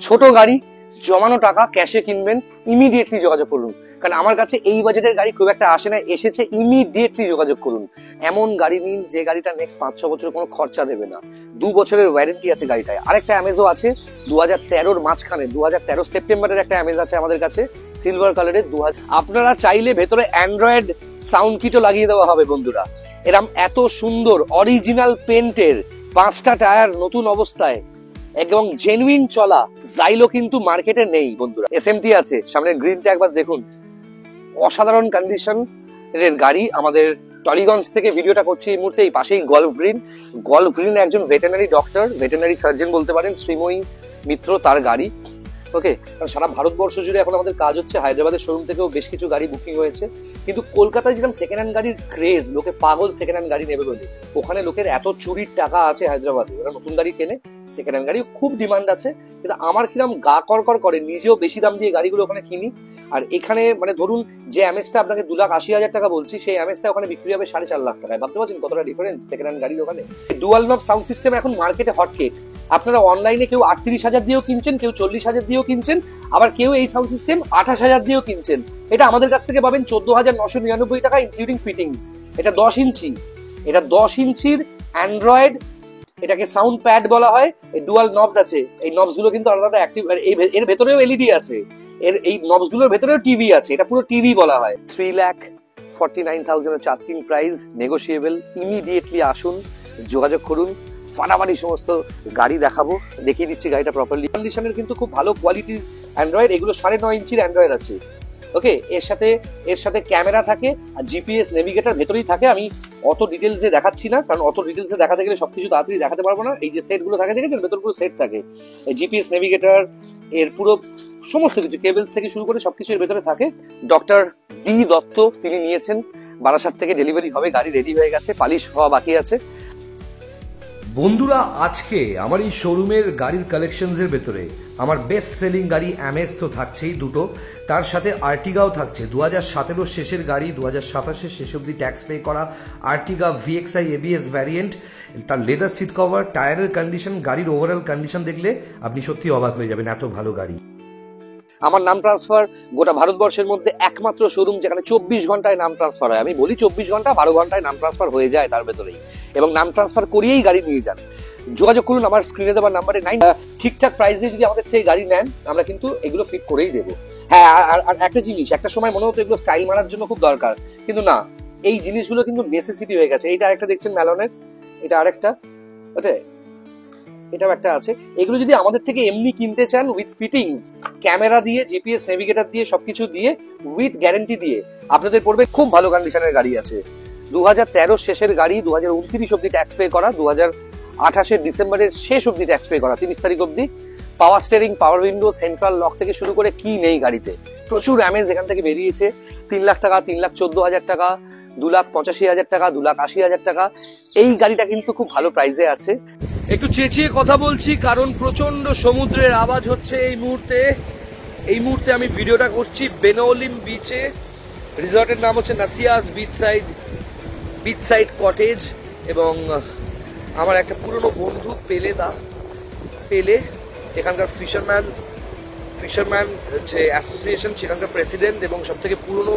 ছোট গাড়ি, জমানো টাকা, ক্যাশে কিনবেন, ইমিডিয়েটলি যোগাযোগ করুন। কারণ আমার কাছে এই বাজেটের গাড়ি খুব একটা আসে না, এসেছে, ইমিডিয়েটলি যোগাযোগ করুন। এমন গাড়ি নিন যে গাড়িটা নেক্সট 5-6 বছর কোনো খরচা দেবে না, 2 বছরের ওয়ারেন্টি আছে গাড়িটায়। আরেকটা অ্যামেজও আছে 2013-র মাঝখানে, 2013 সেপ্টেম্বরের একটা অ্যামেজ আছে আমাদের কাছে সিলভার কালারের। আপনারা চাইলে ভেতরে অ্যান্ড্রয়েড সাউন্ড কিটও লাগিয়ে দেওয়া হবে বন্ধুরা। এরম এত সুন্দর অরিজিনাল পেন্টের 5টা টায়ার নতুন অবস্থায় এবং জেনুইন চলা জাইলো কিন্তু মার্কেটে নেই বন্ধুরা। এসএমটি আছে, সামনের গ্রিনটা একবার দেখুন, অসাধারণ কন্ডিশন এর গাড়ি। আমাদের টলিগঞ্জ থেকে ভিডিওটা করছি এই মুহূর্তে। এই পাশেই গল্ফ গ্রিন একজন ভেটেরিনারি ডক্টর, ভেটেরিনারি সার্জন বলতে পারেন, শ্রীময়ী মিত্র, তার গাড়ি। ওকে, কারণ সারা ভারতবর্ষ জুড়ে এখন আমাদের কাজ হচ্ছে। হায়দ্রাবাদের শোরুম থেকেও বেশ কিছু গাড়ি বুকিং হয়েছে, কিন্তু কলকাতায় যেরকম সেকেন্ড হ্যান্ড গাড়ির ক্রেজ, লোকে পাগল সেকেন্ড হ্যান্ড গাড়ি নেবে বলে, ওখানে লোকের এত চুরির টাকা আছে হায়দ্রাবাদে, ওরা নতুন গাড়ি কেনে, সেকেন্ড হ্যান্ড গাড়ি খুব ডিমান্ড আছে। কিন্তু আমার কিরম গা কর করে, নিজেও বেশি দাম দিয়ে গাড়িগুলো ওখানে কিনি। আর এখানে মানে ধরুন যে অ্যামেজটা আপনাকে 2,80,000 টাকা বলছি, সেই অ্যামেজটা ওখানে বিক্রি হবে 4.5 লাখ টাকায়। ভাবতে পারছেন কতটা ডিফারেন্স সেকেন্ড হ্যান্ড গাড়ির ওখানে। ডুয়াল নব সাউন্ড সিস্টেম এখন মার্কেটে হটকেক। আপনারা অনলাইনে কেউ 38,000 দিয়েও কিনছেন, কেউ 40,000 দিয়েও কিনছেন, আবার কেউ এই সাউন্ড সিস্টেম 28,000 দিয়েও কিনছেন। এটা আমাদের কাছ থেকে পাবেন 14,999 টাকা ইনক্লুডিং ফিটিংস। এটা 10 ইঞ্চি, এটা 10 ইঞ্চির অ্যান্ড্রয়েড, এটাকে সাউন্ড প্যাড বলা হয়। এই ডুয়াল নবস আছে, এই নবস গুলো কিন্তু আলাদা অ্যাক্টিভ, এর ভেতরেও এলইডি আছে, এই নবস গুলোর ভেতরেও টিভি আছে, এটা পুরো টিভি বলা হয়। 3,49,000 হচ্ছে আস্কিং প্রাইস, নেগোশিয়েবল। ইমিডিয়েটলি আসুন, যোগাযোগ করুন, ফাটাফাটি সমস্ত গাড়ি দেখাবো, দেখিয়ে দিচ্ছি গাড়িটা প্রপারলি। কন্ডিশনের কিন্তু খুব ভালো কোয়ালিটির অ্যান্ড্রয়েড, এগুলো 9.5 ইঞ্চির অ্যান্ড্রয়েড আছে। ওকে, এর সাথে ক্যামেরা থাকে আর জিপিএস নেভিগেটর ভেতরেই থাকে। আমি অত ডিটেলসে দেখাচ্ছি না, কারণ অত ডিটেলসে দেখাতে গেলে সবকিছু তাড়াতাড়ি দেখাতে পারবো না। এই যে সেট গুলো থাকে দেখেছেন, ভেতর পুরো সেট থাকে, জিপিএস নেভিগেটর, এর পুরো সমস্ত কিছু, কেবল থেকে শুরু করে সবকিছু এর ভেতরে থাকে। ডক্টর ডি দত্ত তিনি নিয়েছেন, বারাসাত থেকে ডেলিভারি হবে, গাড়ি রেডি হয়ে গেছে, পালিশ হওয়া বাকি আছে। বন্ধুরা, আজকে আমার এই শোরুমের গাড়ির কালেকশনসের ভেতরে আমার বেস্ট সেলিং গাড়ি অ্যামেজ তো থাকছেই দুটো, তার সাথে আর্টিগাও থাকছে। 2017 শেষের গাড়ি, 2027 শেষ অব্দি ট্যাক্স পে করা আর্টিগা VXI ABS ভ্যারিয়েন্ট। তার লেদার সিট কভার, টায়ারের কন্ডিশন, গাড়ির ওভারঅল কন্ডিশন দেখলে আপনি সত্যি অবাক হয়ে যাবেন, এত ভালো গাড়ি। আমার নাম ট্রান্সফার গোটা ভারতবর্ষের মধ্যে একমাত্র শোরুম যেখানে 24 ঘন্টায় নাম ট্রান্সফার হয়। আমি বলি 24 ঘন্টা, 12 ঘন্টায় নাম ট্রান্সফার হয়ে যায় তার ভেতরেই, এবং নাম ট্রান্সফার করিয়েই গাড়ি নিয়ে যান। যোগাযোগ করুন আমার স্ক্রিনে দেওয়ার নাম্বারে। ঠিকঠাক প্রাইসে যদি আমাদের থেকে গাড়ি নেন, আমরা কিন্তু এগুলো ফিট করেই দেবো। হ্যাঁ, আর একটা জিনিস, একটা সময় মনে হতো এগুলো স্টাইল মারার জন্য খুব দরকার, কিন্তু না, এই জিনিসগুলো কিন্তু নেসেসিটি হয়ে গেছে। এইটা আরেকটা দেখছেন ম্যালনের, এটা আরেকটা, এটাও একটা আছে। এগুলো যদি আমাদের থেকে এমনি কিনতে চান উইথ ফিটিংস, ক্যামেরা দিয়ে, জিপিএস নেভিগেটর দিয়ে, সবকিছু দিয়ে, উইথ গ্যারেন্টি দিয়ে, আপনাদের পড়বে খুব ভালো কন্ডিশনের গাড়ি আছে। 2013 শেষের গাড়ি, 2029 অব্দি ট্যাক্স পে করা, 2028 ডিসেম্বরের শেষ অব্দি ট্যাক্স পে করা, 30 তারিখ অব্দি। পাওয়ার স্টিয়ারিং, পাওয়ার উইন্ডো, সেন্ট্রাল লক থেকে শুরু করে কি নেই গাড়িতে। প্রচুর অ্যামেজ এখান থেকে বেরিয়েছে। 3 লাখ টাকা, 3,14,000 টাকা, 2,85,000 টাকা, 2,80,000 টাকা। এই গাড়িটা কিন্তু খুব ভালো প্রাইসে আছে। একটু চেঁচিয়ে কথা বলছি কারণ প্রচন্ড সমুদ্রের আওয়াজ হচ্ছে এই মুহূর্তে আমি ভিডিওটা করছি বেনাওলিম বিচে। রিসর্টের নাম হচ্ছে নাসিয়াস বিচ সাইড কটেজ, এবং আমার একটা পুরনো বন্ধু পেলে এখানকার ফিশারম্যান যে অ্যাসোসিয়েশন, সেখানকার প্রেসিডেন্ট এবং সব থেকে পুরনো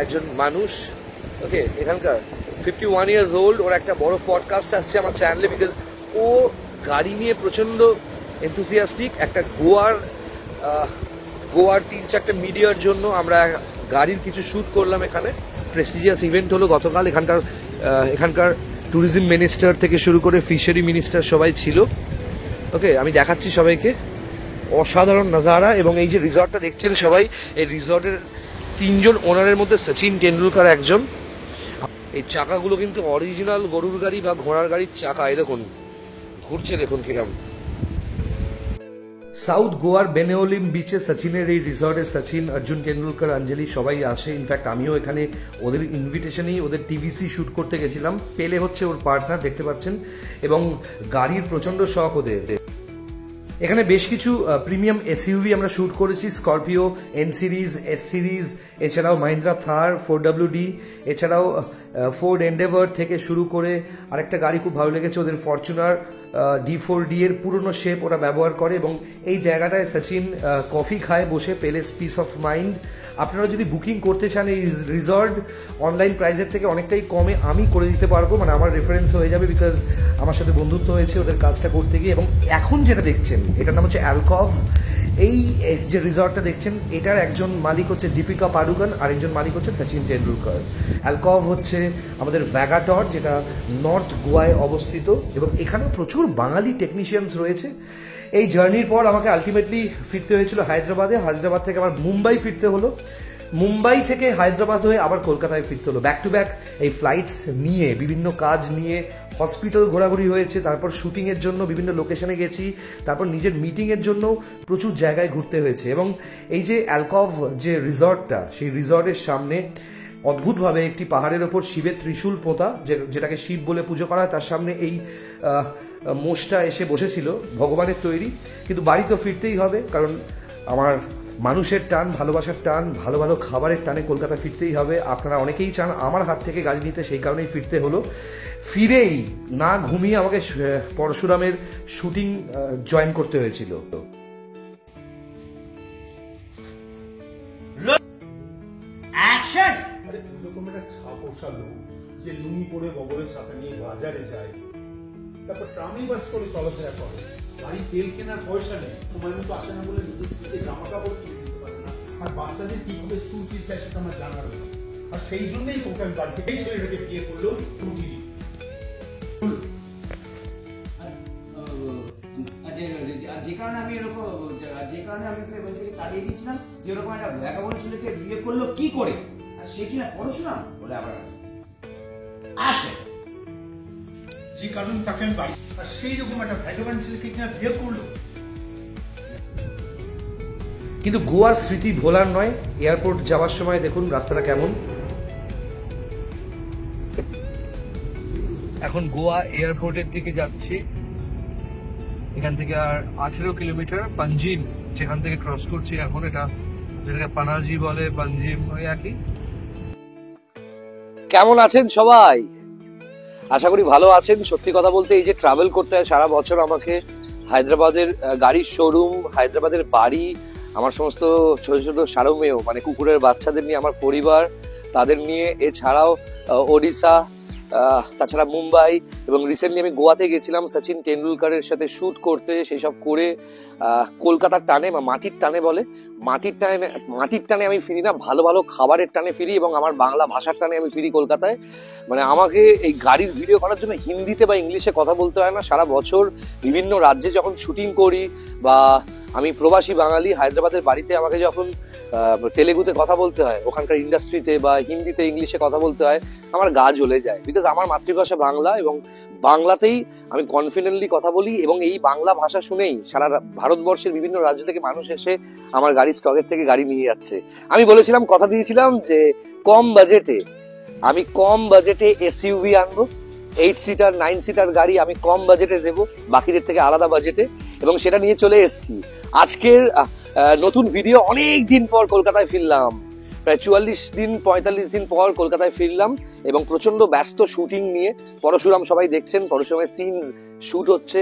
একজন মানুষ। ওকে, এখানকার 51 ইয়ার্স ওল্ড। ওর একটা বড় পডকাস্ট আসছে আমার চ্যানেলে, বিকজ ও গাড়ি নিয়ে প্রচন্ড এনথুজিয়াস্টিক। একটা গোয়ার 3-4টে মিডিয়ার জন্য আমরা গাড়ির কিছু শুট করলাম এখানে। প্রেস্টিজিয়াস ইভেন্ট হলো গতকাল। এখানকার ট্যুরিজম মিনিস্টার থেকে শুরু করে ফিশারি মিনিস্টার সবাই ছিল। ওকে, আমি দেখাচ্ছি সবাইকে অসাধারণ নাজারা। এবং এই যে রিসর্টটা দেখছেন সবাই, এই রিসর্টের 3জন ওনারের মধ্যে সচিন টেন্ডুলকার একজন। এই চাকাগুলো কিন্তু অরিজিনাল গরুর গাড়ি বা ঘোড়ার গাড়ির চাকা। এই দেখুন ঘুরছে, দেখুন কিরম। সাউথ গোয়ার বেনাওলিম বিচে সচিনের এই রিসর্টে সচিন, অর্জুন টেন্ডুলকার, অঞ্জলি সবাই আসে। ইনফ্যাক্ট আমিও এখানে ওদের ইনভিটেশনেই ওদের টিভিসি শুট করতে গেছিলাম। পেলে হচ্ছে ওর পার্টনার, দেখতে পাচ্ছেন, এবং গাড়ির প্রচন্ড শখ ওদের। এখানে বেশ কিছু প্রিমিয়াম এসইউভি আমরা শুট করেছি, Scorpio, N series, S series, এছাড়াও মাহিন্দ্রা থার 4WD, এছাড়াও ফোর্ড এন্ডেভার থেকে শুরু করে আরেকটা গাড়ি খুব ভালো লেগেছে ওদের, ফরচুনার D4D এর পুরনো শেপ ওরা ব্যবহার করে এবং এই জায়গাটায় সচিন কফি খায় বসে, পেলেস পিস অফ মাইন্ড। আপনারা যদি বুকিং করতে চান এই রিসর্ট অনলাইন প্রাইসের থেকে অনেকটাই কমে আমি করে দিতে পারবো, মানে আমার রেফারেন্স হয়ে যাবে, বিকজ আমার সাথে বন্ধুত্ব হয়েছে ওদের কাজটা করতে গিয়ে। এবং এখন যেটা দেখছেন এটার নাম হচ্ছে অ্যালকভ। এই যে রিসর্টটা দেখছেন এটার একজন মালিক হচ্ছে দীপিকা পাডুকন আর একজন মালিক হচ্ছে সচিন টেন্ডুলকর। অ্যালকভ হচ্ছে আমাদের ভ্যাগাটর, যেটা নর্থ গোয়ায় অবস্থিত, এবং এখানে প্রচুর বাঙালি টেকনিশিয়ানস রয়েছে। এই জার্নির পর আমাকে আলটিমেটলি ফিরতে হয়েছিল হায়দ্রাবাদে, হায়দ্রাবাদ থেকে আবার মুম্বাই ফিরতে হলো, মুম্বাই থেকে হায়দ্রাবাদ হয়ে আবার কলকাতায় ফিরতে হলো। ব্যাক টু ব্যাক এই ফ্লাইটস নিয়ে, বিভিন্ন কাজ নিয়ে, হসপিটাল ঘোরাঘুরি হয়েছে, তারপর শুটিংয়ের জন্য বিভিন্ন লোকেশনে গেছি, তারপর নিজের মিটিংয়ের জন্য প্রচুর জায়গায় ঘুরতে হয়েছে। এবং এই যে অ্যালকভ যে রিসর্টটা, সেই রিসর্টের সামনে অদ্ভুতভাবে একটি পাহাড়ের ওপর শিবের ত্রিশূল পোঁতা, যেটাকে শিব বলে পুজো করা হয়, তার সামনে এই মোষটা এসে বসেছিল, ভগবানের তৈরি। কিন্তু বাড়ি তো ফিরতেই হবে, কারণ আমার মানুষের টান, ভালোবাসার টান, ভালো ভালো খাবারের টানে কলকাতা ফিরতেই হবে। আপনারা অনেকেই চান আমার হাত থেকে গাড়ি নিতে, সেই কারণেই ফিরতে হলো। ফিরেই না ঘুমিয়ে আমাকে পরশুরামের শুটিং জয়েন করতে হয়েছিল। এরকম একটা ছাপোষা লোক যে লুঙ্গি পরে বগলের ছাতা নিয়ে বাজারে যায়, তারপর ট্রামে বাস করে চলাফেরা করে, বাড়ি তেল কেনার পয়সা নেই, সময় মতো আসে না বলে নিজের স্ত্রীকে জামা কাপড় কিনে দিতে পারে না, আর বাচ্চাদের কি করে স্কুল ফিস দেয় সেটা আমার জানা রয়েছে। আর সেই জন্যই তোকে আমি বাড়ি থেকে এই ছেলেটাকে বিয়ে করলেও ত্রুটি নেই। যে কারণে আমি এরকম, যে কারণে আমি তাড়িয়ে দিচ্ছিলাম, যে এরকম একটা ভ্যাগাবন্ড ছেলেকে বিয়ে করলো কি করে, আর সে কিনা পড়াশোনা বলে আবার আসে, যে কারণে তাকে আমি বাড়ি, আর সেই রকম একটা ভ্যাগাবন্ড ছেলেকে কিনা বিয়ে করলো। কিন্তু গোয়ার স্মৃতি ভোলার নয়। এয়ারপোর্ট যাওয়ার সময় দেখুন রাস্তাটা কেমন। এখন গোয়া এয়ারপোর্টের দিকে যাচ্ছি। এখান থেকে আর 18 কিলোমিটার পাঞ্জিম, যেখান থেকে ক্রস করছি এখন, এটা যেটাকে পানাজি বলে, পাঞ্জিম ওই একই। কেমন আছেন সবাই? আশা করি ভালো আছেন। সত্যি কথা বলতে এই যে ট্রাভেল করতে হয় সারা বছর, আমাকে হায়দ্রাবাদের গাড়ির শোরুম, হায়দ্রাবাদের বাড়ি, আমার সমস্ত ছোট ছোট সারমেয় মানে কুকুরের বাচ্চাদের নিয়ে, আমার পরিবার তাদের নিয়ে, এছাড়াও ওড়িশা, তাছাড়া মুম্বাই, এবং রিসেন্টলি আমি গোয়াতে গেছিলাম সচিন টেন্ডুলকারের সাথে শুট করতে। সেই সব করে কলকাতার টানে বা মাটির টানে বলে, মাটির টানে আমি ফিরি না, ভালো ভালো খাবারের টানে ফিরি এবং আমার বাংলা ভাষার টানে আমি ফিরি কলকাতায়। মানে আমাকে এই গাড়ির ভিডিও করার জন্য হিন্দিতে বা ইংলিশে কথা বলতে হয় না। সারা বছর বিভিন্ন রাজ্যে যখন শুটিং করি, বা আমি প্রবাসী বাঙালি, হায়দ্রাবাদের বাড়িতে আমাকে যখন তেলেগুতে কথা বলতে হয়, ওখানকার ইন্ডাস্ট্রিতে বা হিন্দিতে ইংলিশে কথা বলতে হয়, আমার গা জ্বলে যায়। বিকজ আমার মাতৃভাষা বাংলা, এবং বাংলাতেই আমি কনফিডেন্টলি কথা বলি, এবং এই বাংলা ভাষা শুনেই সারা ভারতবর্ষের বিভিন্ন রাজ্য থেকে মানুষ এসে আমার গাড়ির স্টকের থেকে গাড়ি নিয়ে যাচ্ছে। আমি বলেছিলাম, কথা দিয়েছিলাম যে কম বাজেটে এসইউভি আনবো, 8 সিটার 9 সিটার গাড়ি আমি কম বাজেটে দেবো, বাকিদের থেকে আলাদা বাজেটে, এবং সেটা নিয়ে চলে এসেছি। আজকের নতুন ভিডিও, অনেক দিন পর কলকাতায় ফিরলাম, প্রায় 45 দিন পর কলকাতায় ফিরলাম, এবং প্রচন্ড ব্যস্ত শুটিং নিয়ে। পরশুরাম সবাই দেখছেন, পরশুরামের সিনস শুট হচ্ছে।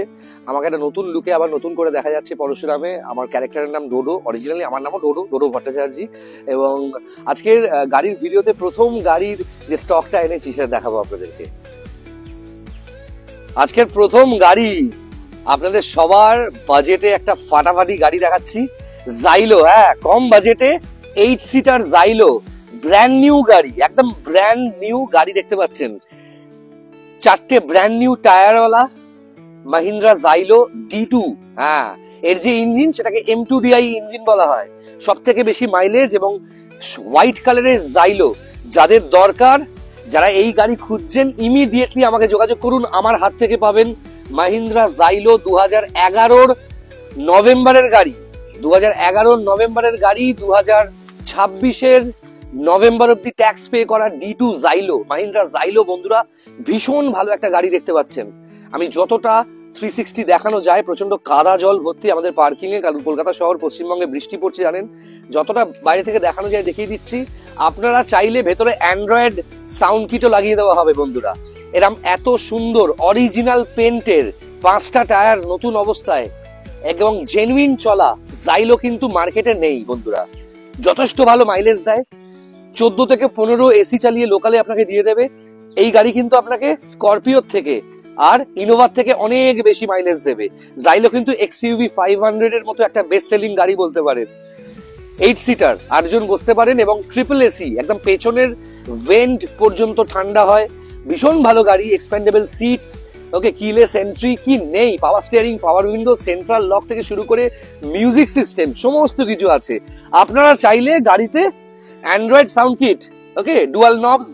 আমাকে একটা নতুন লুকে আবার নতুন করে দেখা যাচ্ছে পরশুরামে। আমার ক্যারেক্টারের নাম ডোডো, অরিজিনালি আমার নামও ডোডো ভট্টাচার্য। এবং আজকের গাড়ির ভিডিওতে প্রথম গাড়ির যে স্টকটা এনেছি সেটা দেখাবো আপনাদেরকে। আজকের প্রথম গাড়ি আপনাদের সবার বাজেটে একটা ফাটাফাটি গাড়ি দেখাচ্ছি, জাইলো। হ্যাঁ, কম বাজেটে 8 সিটার জাইলো, ব্র্যান্ড নিউ গাড়ি, একদম ব্র্যান্ড নিউ গাড়ি দেখতে পাচ্ছেন। 4টে ব্র্যান্ড নিউ টায়ারওয়ালা মাহিন্দ্রা জাইলো D2। হ্যাঁ, এর যে ইঞ্জিন সেটাকে M2DI ইঞ্জিন বলা হয়, সব থেকে বেশি মাইলেজ, এবং হোয়াইট কালারের জাইলো যাদের দরকার, যারা এই গাড়ি খুঁজছেন, ইমিডিয়েটলি আমাকে যোগাযোগ করুন। আমার হাত থেকে পাবেন মাহিন্দ্রা জাইলো 2011 নভেম্বরের গাড়ি, 2011 নভেম্বরের গাড়ি, 2026 নভেম্বর অব্দি ট্যাক্স পে করা D2 জাইলো, মাহিন্দ্রা জাইলো। বন্ধুরা, ভীষণ ভালো একটা গাড়ি দেখতে পাচ্ছেন। আমি যতটা 360 দেখানো যায়, প্রচন্ড কাদা জল ভর্তি আমাদের পার্কিং এ, কারণ কলকাতা শহর, পশ্চিমবঙ্গে বৃষ্টি পড়ছে জানেন। যতটা বাইরে থেকে দেখানো যায় দেখিয়ে দিচ্ছি। আপনারা চাইলে ভেতরে অ্যান্ড্রয়েড সাউন্ড কিটও লাগিয়ে দেওয়া হবে বন্ধুরা। এরম এত সুন্দর অরিজিনাল পেন্টের 5টা টায়ার নতুন অবস্থায় এবং জেনুইন চলা জাইলো কিন্তু মার্কেটে নেই বন্ধুরা। যথেষ্ট ভালো মাইলেজ দেয়, 14 থেকে 15 এসি চালিয়ে লোকালে আপনাকে দিয়ে দেবে। এই গাড়ি কিন্তু আপনাকে স্করপিওর থেকে আর ইনোভার থেকে অনেক বেশি মাইলেজ দেবে। জাইলো কিন্তু এক্সইউভি 500 এর মতো একটা বেস্ট সেলিং গাড়ি বলতে পারেন। 8 সিটার, 8 জন বসতে পারেন এবং ট্রিপল এসি, একদম পেছনের ভেন্ট পর্যন্ত ঠান্ডা হয়। ভীষণ ভালো গাড়ি, এক্সপেন্ডেবল সিটস, ওকে, কিলেস এন্ট্রি কি নেই, পাওয়ার স্টিয়ারিং, পাওয়ার উইন্ডো, সেন্ট্রাল লক থেকে শুরু করে মিউজিক সিস্টেম সমস্ত কিছু আছে। আপনারা চাইলে গাড়িতে অ্যান্ড্রয়েড সাউন্ড কিট, ওকে, ডুয়াল নবস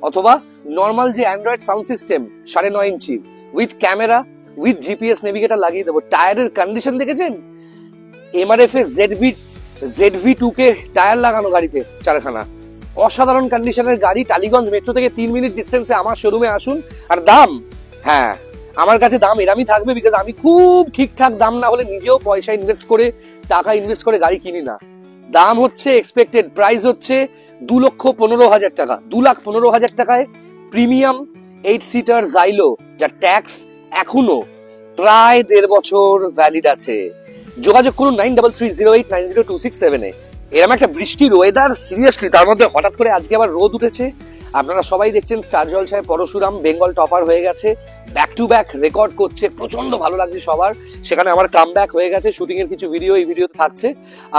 অথবা নর্মাল যে Android sound system 9.5 inch with camera with GPS navigator লাগিয়ে দেবো। টায়ারের কন্ডিশন দেখেছেন? এমআরএফ এ ZV2K টায়ার লাগানো গাড়িতে 4খানা, অসাধারণ কন্ডিশনের গাড়ি। টালিগঞ্জ মেট্রো থেকে 3 মিনিট ডিস্টেন্সে আমার শোরুমে আসুন। আর দাম, হ্যাঁ আমার কাছে দাম এরমই থাকবে, বিকজ আমি খুব ঠিকঠাক দাম না হলে নিজেও পয়সা ইনভেস্ট করে, টাকা ইনভেস্ট করে গাড়ি কিনি না। দাম হচ্ছে এক্সপেক্টেড প্রাইস হচ্ছে 2,15,000 টাকা। 2,15,000 টাকায় প্রিমিয়াম 8 সিটার জাইলো, যার ট্যাক্স এখনো প্রায় 1.5 বছর ভ্যালিড আছে। যোগাযোগ করুন 9330890267 এ। এরকম একটা বৃষ্টির ওয়েদার, সিরিয়াসলি, তার মধ্যে হঠাৎ করে আজকে আবার রোদ উঠেছে। আপনারা সবাই দেখছেন স্টার জলসায় পরশুরাম বেঙ্গল টপার হয়ে গেছে, ব্যাক টু ব্যাক রেকর্ড করছে, প্রচন্ড ভালো লাগছে সবার। সেখানে আমার কাম ব্যাক হয়ে গেছে, শুটিং এর কিছু ভিডিও এই ভিডিওতে থাকছে,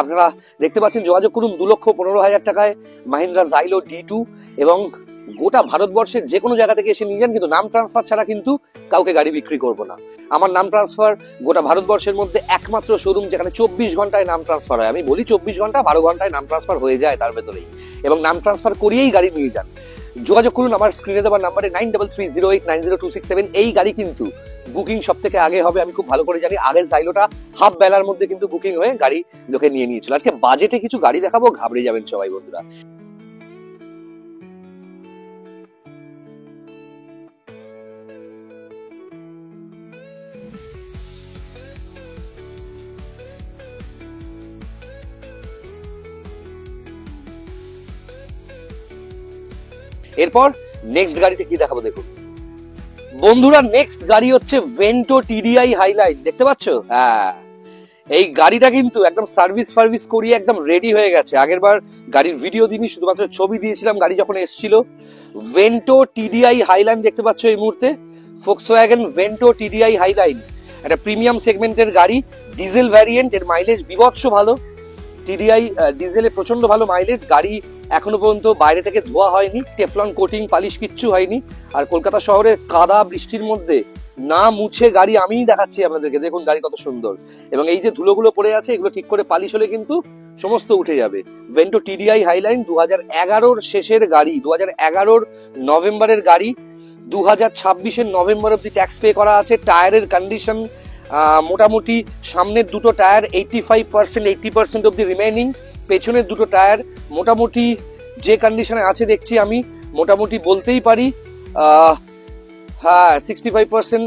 আপনারা দেখতে পাচ্ছেন। যোগাযোগ করুন 2,15,000 টাকায় মাহিন্দ্রা জাইলো D2, এবং গোটা ভারতবর্ষের যে কোনো জায়গা থেকে এসে নিয়ে যান, কিন্তু নাম ট্রান্সফার ছাড়া কিন্তু কাউকে গাড়ি বিক্রি করবো না। আমার নাম ট্রান্সফার গোটা ভারতবর্ষের মধ্যে একমাত্র শোরুম যেখানে 24 ঘন্টায় নাম ট্রান্সফার হয়। আমি বলি 24 ঘন্টা, 12 ঘন্টায় নাম ট্রান্সফার হয়ে যায় তার ভেতরেই, এবং নাম ট্রান্সফার করিয়েই গাড়ি নিয়ে যান। যোগাযোগ করুন আমার স্ক্রিনে দেওয়ার নাম্বারে 9330890267। এই গাড়ি কিন্তু বুকিং সব থেকে আগে হবে, আমি খুব ভালো করে জানি। আগের জাইলোটা হাফ বেলার মধ্যে কিন্তু বুকিং হয়ে গাড়ি লোকে নিয়ে নিয়েছিল। আজকে বাজেটে কিছু গাড়ি দেখাবো, ঘাবড়ে যাবেন সবাই বন্ধুরা। এরপর নেক্সট গাড়িতে কি দেখাবো দেখুন বন্ধুরা। নেক্সট গাড়ি হচ্ছে ভেন্টো TDI হাইলাইট, দেখতে পাচ্ছ? হ্যাঁ, এই গাড়িটা কিন্তু একদম সার্ভিস করিয়ে একদম রেডি হয়ে গেছে। আগের বার গাড়ির ভিডিও দিইনি, শুধুমাত্র ছবি দিয়েছিলাম গাড়ি যখন এসেছিল। ভেন্টো TDI হাইলাইন দেখতে পাচ্ছ এই মুহূর্তে, ফোক্সওয়াগন ভেন্টো TDI হাইলাইন, একটা প্রিমিয়াম সেগমেন্টের গাড়ি, ডিজেল ভ্যারিয়েন্ট, এর মাইলেজ বিভৎস ভালো। TDI ডিজেলে প্রচন্ড ভালো মাইলেজ। গাড়ি এখনো পর্যন্ত বাইরে থেকে ধোয়া হয়নি, টেফলন কোটিং পালিশ কিচ্ছু হয়নি। আর কলকাতা শহরে কাদা বৃষ্টির মধ্যে না মুছে গাড়ি আমিই দেখাচ্ছি আপনাদেরকে, দেখুন গাড়ি কত সুন্দর। এবং এই যে ধুলোগুলো পড়ে আছে, এগুলো ঠিক করে পালিশ হলে কিন্তু সমস্ত উঠে যাবে। ভেন্টো TDI হাইলাইন 2011-র শেষের গাড়ি, 2011-র নভেম্বরের গাড়ি, 2026-এর নভেম্বর অব্দি ট্যাক্স পে করা আছে। টায়ারের কন্ডিশন মোটামুটি সামনের দুটো টায়ার 85%, 80% অব্দি রিমেইনিং। পেছনের দুটো টায়ার মোটামুটি যে কন্ডিশনে আছে দেখছি আমি, মোটামুটি বলতেই পারি হ্যাঁ 65%,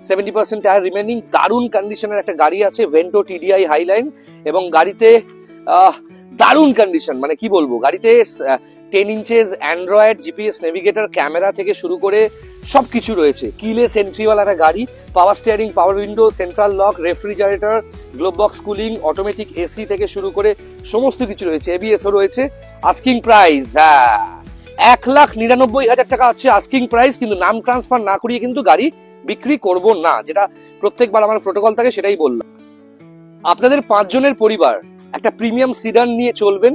70% টায়ার রিমেইনিং। দারুণ কন্ডিশনের একটা গাড়ি আছে ভেন্টো TDI হাইলাইন, এবং গাড়িতে দারুণ কন্ডিশন, মানে কি বলবো, গাড়িতে 10 inches Android GPS navigator, camera থেকে শুরু করে সবকিছু রয়েছে। কিলেস এন্ট্রিওয়ালা একটা গাড়ি, পাওয়ার স্টিয়ারিং, পাওয়ার window, central lock, refrigerator, globe box cooling, automatic AC থেকে শুরু করে সমস্ত কিছু রয়েছে। এবিএসও রয়েছে। আস্কিং প্রাইস 1,99,000 টাকা হচ্ছে আস্কিং প্রাইস, কিন্তু নাম ট্রান্সফার না করিয়ে কিন্তু গাড়ি বিক্রি করব না, যেটা প্রত্যেকবার আমার প্রোটোকল থাকে সেটাই বললাম। আপনাদের 5 জনের পরিবার একটা প্রিমিয়াম সিডান নিয়ে চলবেন,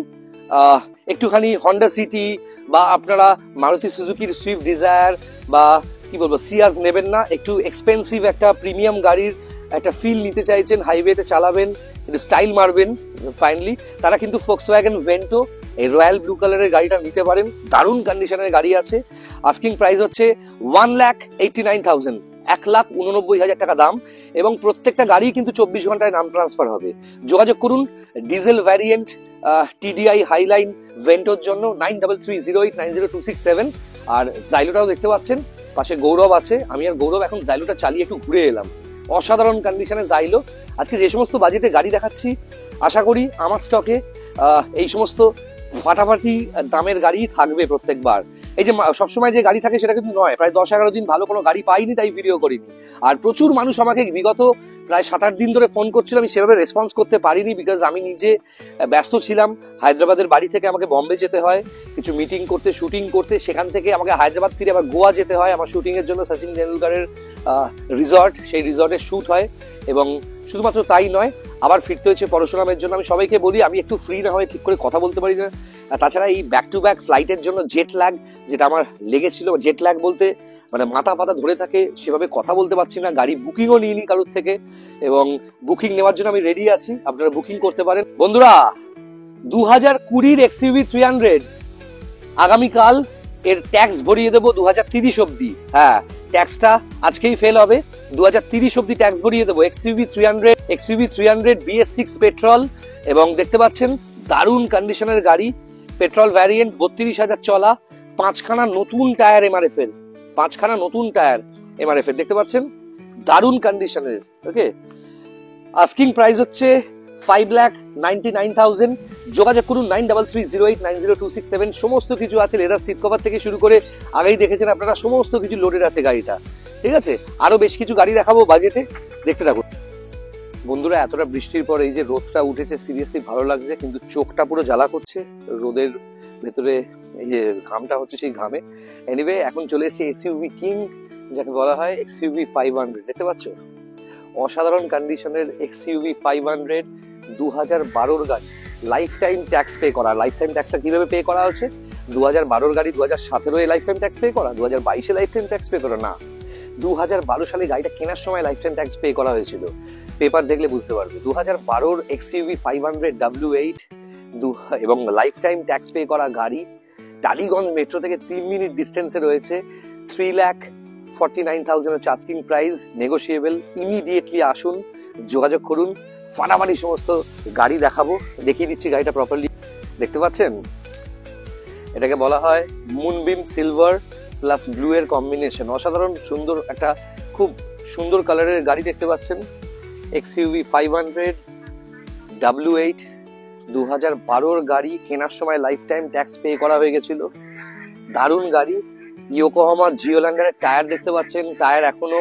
একটুখানি হন্ডা সিটি বা আপনারা মারুতি সুজুকির সুইফট ডিজায়ার বা কি বলবো সিয়াজ নেবেন না, একটু এক্সপেন্সিভ একটা প্রিমিয়াম গাড়ির একটা ফিল নিতে চাইছেন, হাইওয়েতে চালাবেন, কিন্তু স্টাইল মারবেন ফাইনালি, তারা কিন্তু ফোক্সওয়াগন ভেন্টো এই রয়্যাল ব্লু কালারের গাড়িটা নিতে পারেন। দারুণ কন্ডিশনের গাড়ি আছে। আস্কিং প্রাইস হচ্ছে 1,89,000, 1,89,000 টাকা দাম, এবং প্রত্যেকটা গাড়ি কিন্তু 24 ঘন্টায় নাম ট্রান্সফার হবে। যোগাযোগ করুন ডিজেল ভ্যারিয়েন্ট TDI হাইলাইন ভেন্টোর জন্য 9330890267। আর জাইলোটাও দেখতে পাচ্ছেন, পাশে গৌরব আছে। আমি আর গৌরব এখন জাইলোটা চালিয়ে একটু ঘুরে এলাম। অসাধারণ কন্ডিশনে জাইলো। আজকে যে সমস্ত বাজেটে গাড়ি দেখাচ্ছি, আশা করি আমার স্টকে এই সমস্ত ফাটাফাটি দামের গাড়ি থাকবে প্রত্যেকবার। এই যে সবসময় যে গাড়ি থাকে সেটা কিন্তু নয়, প্রায় 10-11 দিন ভালো কোনো গাড়ি পাইনি, তাই ভিডিও করিনি। আর প্রচুর মানুষ আমাকে বিগত প্রায় 7-8 দিন ধরে ফোন করছিল, আমি সেভাবে রেসপন্স করতে পারিনি, বিকজ আমি নিজে ব্যস্ত ছিলাম। হায়দ্রাবাদের বাড়ি থেকে আমাকে বম্বে যেতে হয় কিছু মিটিং করতে, শুটিং করতে, সেখান থেকে আমাকে হায়দ্রাবাদ ফিরে আবার গোয়া যেতে হয় আমার শুটিং এর জন্য। সচিন তেন্ডুলকারের রিসর্ট, সেই রিসর্টে শুট হয়, এবং শুধুমাত্র তাই নয়, আবার ফিরতে হয়েছে পরশুরামের জন্য। আমি সবাইকে বলি আমি একটু ফ্রি না হয়ে ঠিক করে কথা বলতে পারি না। তাছাড়া এই ব্যাক টু ব্যাক ফ্লাইটের জন্য জেট ল্যাগ যেটা আমার লেগেছিল, জেট ল্যাগ বলতে মানে মাথা পাতা ধরে থাকে, সেভাবে কথা বলতে পারছি না, গাড়ি বুকিংও নিইনি কারোর থেকে, এবং বুকিং নেওয়ার জন্য আমি রেডি আছি, আপনারা বুকিং করতে পারেন। বন্ধুরা 2020 XUV 300 আগামীকাল এর ট্যাক্স ভরিয়ে দেবো 2030 অব্দি। হ্যাঁ, ট্যাক্সটা আজকেই ফেল হবে, 2030 অব্দি ট্যাক্স ভরিয়ে দেবো। XUV 300 BS6 পেট্রোল, এবং দেখতে পাচ্ছেন দারুণ কন্ডিশনের গাড়ি, পেট্রোল ভ্যারিয়েন্ট, 32,000 চলা, 5খানা নতুন টায়ার MRF এর, 5খানা নতুন টায়ার MRF এর, দেখতে পাচ্ছেন দারুণ কন্ডিশনের। ওকে, আস্কিং প্রাইস হচ্ছে 5,99,000। যোগাযোগ করুন 9330890267। সমস্ত কিছু আছে, লেদার সিট কভার থেকে শুরু করে, আগেই দেখেছেন আপনারা, সমস্ত কিছু লোডেড আছে গাড়িটা। ঠিক আছে, আরো বেশ কিছু গাড়ি দেখাবো বাজেটে, দেখতে থাকুন। বন্ধুরা এতটা বৃষ্টির পর এই যে রোদটা উঠেছে, সিরিয়াসলি ভালো লাগছে, কিন্তু চোখটা পুরো জ্বালা করছে রোদের ভেতরে, এই যে ঘামটা হচ্ছে সেই ঘামে। এনিওয়ে, এখন চলে এসেছে SUV কিং, যাকে বলা হয় XUV 500। দেখতে পাচ্ছ অসাধারণ কন্ডিশনের XUV 500, 2012 গাড়ি, লাইফ টাইম ট্যাক্স পে করা। লাইফ টাইম ট্যাক্সটা কিভাবে পে করা হচ্ছে? 2012 গাড়ি 2017 লাইফ টাইম ট্যাক্স পে করা, 2022 লাইফ টাইম ট্যাক্স পে করা না, 2012 সালে গাড়িটা কেনার সময় লাইফ টাইম ট্যাক্স পে করা হয়েছিল। পেপার দেখলে বুঝতে পারবে। 2012 XUV 500 W8 এবং লাইফ টাইম ট্যাক্স পে করা গাড়ি, টালিগঞ্জ মেট্রো থেকে 3 মিনিট ডিস্টেন্সে রয়েছে। 3,49,000 হচ্ছে আস্কিং প্রাইস, নেগোশিয়েবল। ইমিডিয়েটলি আসুন, যোগাযোগ করুন, ফাটাফাটি সমস্ত গাড়ি দেখাবো, দেখিয়ে দিচ্ছি গাড়িটা প্রপারলি। দেখতে পাচ্ছেন, এটাকে বলা হয় মুনবিম সিলভার প্লাস ব্লু এর কম্বিনেশন, অসাধারণ সুন্দর একটা খুব সুন্দর কালারের গাড়ি দেখতে পাচ্ছেন। XUV 500 W8, 2012 গাড়ি, কেনার সময় লাইফ টাইম ট্যাক্স পে করা হয়ে গেছিল। দারুণ গাড়ি। ইয়োকোহামা জিওল্যান্ডারের টায়ার দেখতে পাচ্ছেন, টায়ার এখনো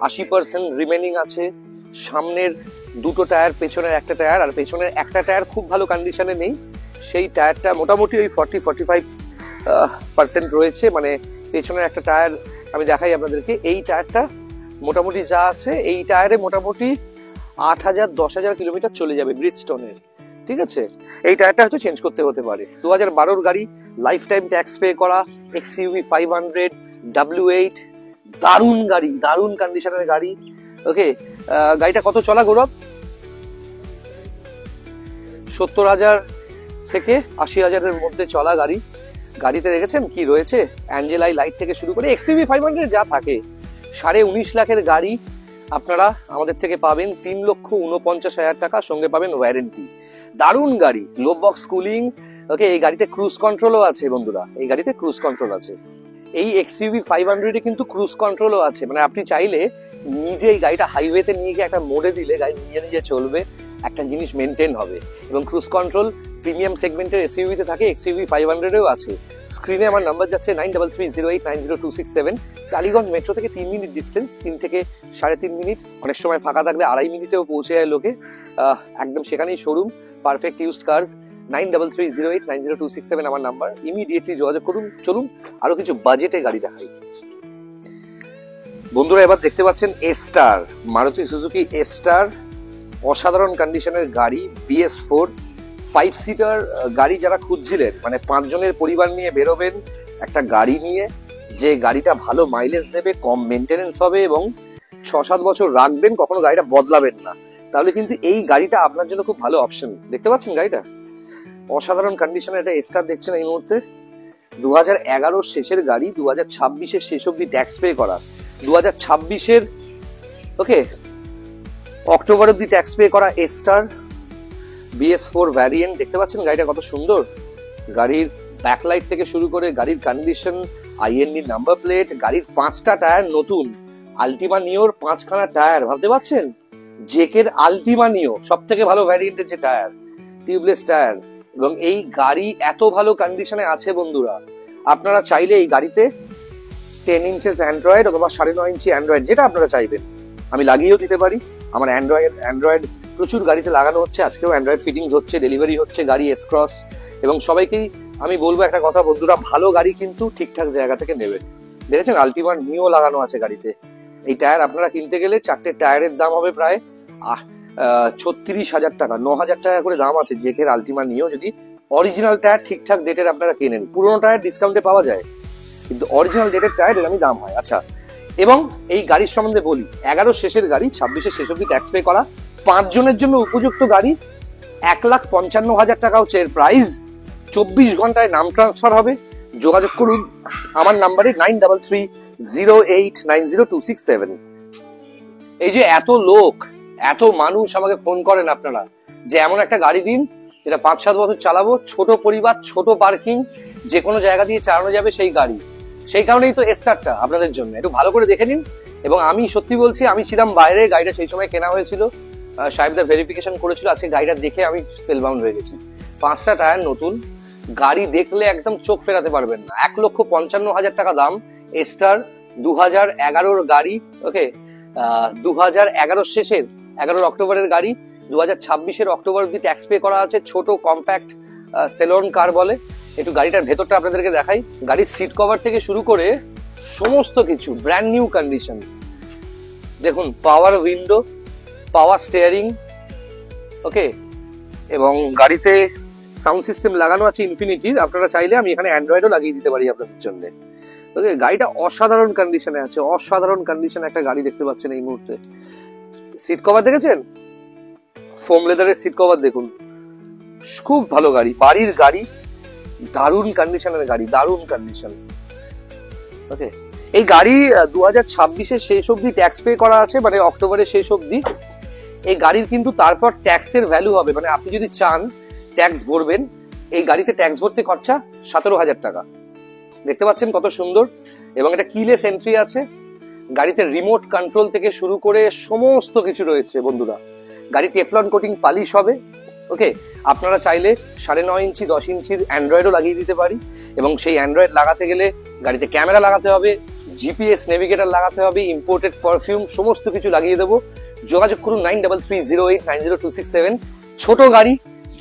80% রিমেনিং আছে। সামনের দুটো টায়ার, পেছনের একটা টায়ার, আর পেছনের একটা টায়ার খুব ভালো কন্ডিশনে নেই, সেই টায়ারটা মোটামুটি ওই 40-45% রয়েছে। মানে পেছনের একটা টায়ার আমি দেখাই আপনাদেরকে, এই টায়ারটা মোটামুটি যা আছে, এই টায়ারে মোটামুটি 8,000-10,000 কিলোমিটার চলে যাবে ব্রিজস্টোনের। ঠিক আছে, এই টায়ারটা হয়তো চেঞ্জ করতে হতে পারে। 2012 গাড়ি, লাইফ টাইম ট্যাক্স পে করা, XUV 500 W8, দারুণ গাড়ি, দারুণ কন্ডিশনের গাড়ি। ওকে, গাড়িটা কত চলা গৌরব? 70,000 থেকে 80,000-এর মধ্যে চলা গাড়ি। গাড়িতে দেখেছেন কি রয়েছে, অ্যাঞ্জেলাই লাইট থেকে শুরু করে XUV 500 যা থাকে। 19.5 লাখের গাড়ি আপনারা আমাদের থেকে পাবেন 3,49,000 টাকা, সঙ্গে পাবেন ওয়ারেন্টি। দারুণ গাড়ি, গ্লোব বক্স কুলিং। ওকে, এই গাড়িতে ক্রুজ কন্ট্রোলও আছে বন্ধুরা, এই গাড়িতে ক্রুজ কন্ট্রোল আছে। এই XUV 500-এ কিন্তু ক্রুজ কন্ট্রোলও আছে, মানে আপনি চাইলে নিজে এই গাড়িটা হাইওয়েতে নিয়ে গিয়ে একটা মোড়ে দিলে গাড়ি নিজে নিজে চলবে, একটা জিনিস মেনটেন হবে। এবং ক্রুজ কন্ট্রোল প্রিমিয়াম সেগমেন্টের SUV তে থাকে, XUV 500-এও আছে। স্ক্রিনে আমার নাম্বার যাচ্ছে 9330890267। টালিগঞ্জ মেট্রো থেকে 3 মিনিট ডিস্টেন্স, 3 থেকে 3.5 মিনিট, অনেক সময় ফাঁকা থাকলে 2.5 মিনিটেও পৌঁছে যায় লোকে। একদম সেখানেই শোরুম, পারফেক্ট ইউজড কার্স। 9330890267 আমার নাম্বার, ইমিডিয়েটলি যোগাযোগ করুন। চলুন আরো কিছু বাজেটে গাড়ি দেখাই বন্ধুরা। এবার দেখতে পাচ্ছেন S-Star, মারুতি সুজুকি S-Star, অসাধারণ কন্ডিশনের গাড়ি, BS4 5 সিটার গাড়ি। যারা খুঁজছিলেন, মানে 5 জনের পরিবার নিয়ে বেরোবেন একটা গাড়ি নিয়ে, যে গাড়িটা ভালো মাইলেজ দেবে, কম মেনটেনেন্স হবে এবং 6-7 বছর রাখবেন, কখনো গাড়িটা বদলাবেন না, তাহলে কিন্তু এই গাড়িটা আপনার জন্য খুব ভালো অপশন। দেখতে পাচ্ছেন গাড়িটা অসাধারণ কন্ডিশনে, এটা S-Star দেখছেন এই মুহূর্তে। 2011 শেষের গাড়ি, 2026-এর শেষ অব্দি ট্যাক্স পে করা, 2026-এর ওকে অক্টোবর অব্দি ট্যাক্স পে করা S-Star BS4 ভ্যারিয়েন্ট। দেখতে পাচ্ছেন গাড়িটা কত সুন্দর, গাড়ির ব্যাকলাইট থেকে শুরু করে গাড়ির কন্ডিশন, IND নাম্বার প্লেট, গাড়ির 5টা টায়ার নতুন, আলটিমা নিওর 5খানা টায়ার, ভাবতে পারছেন জেকের আলটিমা নিও সব থেকে ভালো ভ্যারিয়েন্টের যে টায়ার, টিউবলেস টায়ার। এবং এই গাড়ি এত ভালো কন্ডিশনে আছে বন্ধুরা, আপনারা চাইলে এই গাড়িতে 10 ইঞ্চেস অ্যান্ড্রয়েড অথবা 9.5 ইঞ্চি অ্যান্ড্রয়েড যেটা আপনারা চাইবেন আমি লাগিয়েও দিতে পারি। আমার অ্যান্ড্রয়েড প্রচুর গাড়িতে লাগানো হচ্ছে, আজকেও অ্যান্ড্রয়েড ফিটিংস হচ্ছে, ডেলিভারি হচ্ছে গাড়ি এস ক্রস। এবং সবাইকেই আমি বলবো একটা কথা বন্ধুরা, ভালো গাড়ি কিন্তু ঠিকঠাক জায়গা থেকে নেবেন। দেখেছেন আলটিমার নিও লাগানো আছে গাড়িতে। এই টায়ার আপনারা কিনতে গেলে 4টে টায়ারের দাম হবে প্রায় 36,000 টাকা, 9,000 টাকা করে দাম আছে জেকের আলটিমার নিও। যদি অরিজিনাল টায়ার ঠিকঠাক ডেটের আপনারা কেনেন, পুরোনো টায়ার ডিসকাউন্টে পাওয়া যায়, কিন্তু অরিজিনাল ডেটের টায়ার এরকমই দাম হয়। আচ্ছা, এবং এই গাড়ির সম্বন্ধে বলি, 11 শেষের গাড়ি, 26 শেষ অব্দি ট্যাক্স পে করা, 5 জনের জন্য উপযুক্ত গাড়ি, 1,55,000 টাকা হচ্ছে এর প্রাইস। 24 ঘন্টায় নাম ট্রান্সফার হবে। যোগাযোগ করুন আমার নাম্বারে 9330890267। এই যে এত লোক, এত মানুষ আমাকে ফোন করেন আপনারা যে এমন একটা গাড়ি দিন যেটা 5-7 বছর চালাবো, ছোট পরিবার, ছোট পার্কিং, যে কোনো জায়গা দিয়ে চালানো যাবে সেই গাড়ি। সেই কারণেই তো এস্টারটা আপনাদের জন্য, একটু ভালো করে দেখে নিন। এবং আমি সত্যি বলছি, আমি ছিলাম বাইরে, গাড়িটা সেই সময় কেনা হয়েছিল, সাহেবদা ভেরিফিকেশন করেছিল, আজকে গাড়িটা দেখে আমি স্পেলবাউন্ড হয়ে গেছি। 5টা টায়ার নতুন, গাড়ি দেখলে একদম চোখ ফেরাতে পারবেন না। 1,55,000 টাকা দাম। এস্টার 2011 গাড়ি, ওকে, 2011 শেষের 11 অক্টোবরের গাড়ি, 2026 অক্টোবর অব্দি ট্যাক্স পে করা আছে। ছোট কম্প্যাক্ট সেলন কার বলে। একটু গাড়িটার ভেতরটা আপনাদেরকে দেখাই। গাড়ির সিট কভার থেকে শুরু করে সমস্ত কিছু ব্র্যান্ড নিউ কন্ডিশন। দেখুন, পাওয়ার উইন্ডো, পাওয়ার স্টিয়ারিং, ওকে, এবং গাড়িতে সাউন্ড সিস্টেম লাগানো আছে ইনফিনিটির। আপনারা চাইলে আমি এখানে অ্যান্ড্রয়েডও লাগিয়ে দিতে পারি আপনাদের জন্য। ওকে, গাড়িটা অসাধারণ কন্ডিশনে আছে, অসাধারণ কন্ডিশনে একটা গাড়ি দেখতে পাচ্ছেন এই মুহূর্তে। সিট কভার দেখেছেন? ফোম লেদারের সিট কভার দেখুন, খুব ভালো গাড়ি, বাড়ির গাড়ি, দারুণ কন্ডিশনের গাড়ি, দারুণ কন্ডিশন। ওকে, এই গাড়ি 2026 শেষ অব্দি ট্যাক্স পে করা আছে, মানে অক্টোবরের শেষ অব্দি। এই গাড়ির কিন্তু তারপর ট্যাক্সের ভ্যালু হবে, মানে আপনি যদি চান ট্যাক্স ভরবেন, এই গাড়িতে ট্যাক্স ভরতে খরচা 17,000 টাকা। দেখতে পাচ্ছেন কত সুন্দর। এবং এটা কিলেস এন্ট্রি আছে। গাড়িতে রিমোট কন্ট্রোল থেকে শুরু করে সমস্ত কিছু রয়েছে বন্ধুরা। গাড়ি টেফলন কোটিং পালিশ হবে। ওকে, আপনারা চাইলে 9.5 ইঞ্চি 10 ইঞ্চির অ্যান্ড্রয়েডও লাগিয়ে দিতে পারি। এবং সেই অ্যান্ড্রয়েড লাগাতে গেলে গাড়িতে ক্যামেরা লাগাতে হবে, জিপিএস নেভিগেটর লাগাতে হবে, ইম্পোর্টেড পারফিউম, সমস্ত কিছু লাগিয়ে দেবো। যোগাযোগ করুন 9330890267। ছোট গাড়ি,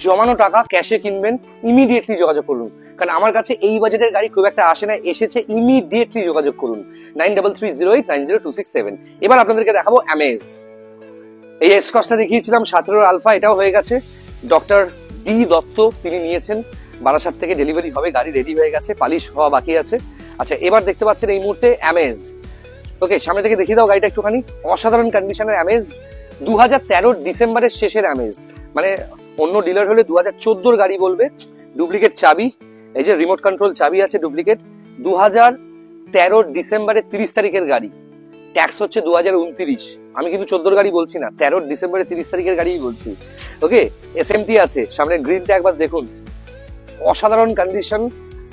জমানো টাকা, ক্যাশে কিনবেন, ইমিডিয়েটলি যোগাযোগ করুন। কারণ আমার কাছে এই বাজেটের গাড়ি খুব একটা আসে না, এসেছে, ইমিডিয়েটলি যোগাযোগ করুন 9330890267। এবার আপনাদেরকে দেখাবো অ্যামেজ। এই এস ক্রসটা দেখিয়েছিলাম 17 আলফা, এটাও হয়ে গেছে। ডক্টর ডি দত্ত তিনি নিয়েছেন, বারাসাত থেকে ডেলিভারি হবে, গাড়ি রেডি হয়ে গেছে, পালিশ হওয়া বাকি আছে। আচ্ছা, এবার দেখতে পাচ্ছেন এই মুহূর্তে অ্যামেজ। ওকে, সামনে থেকে দেখিয়ে দাও গাড়িটা একটুখানি। অসাধারণ কন্ডিশনের অ্যামেজ, 2013 ডিসেম্বরের শেষের অ্যামেজ, মানে অন্য ডিলার হলে 2014 গাড়ি বলবে। ডুপ্লিকেট চাবি, এই যে রিমোট কন্ট্রোল চাবি আছে ডুপ্লিকেট। 2013 ডিসেম্বরের 30 তারিখের গাড়ি, ট্যাক্স হচ্ছে 2029। আমি কিন্তু 14 গাড়ি বলছি না, 13 ডিসেম্বরের 30 তারিখের গাড়িই বলছি। ওকে, এসএমটি আছে, সামনে গ্রিনটা একবার দেখুন, অসাধারণ কন্ডিশন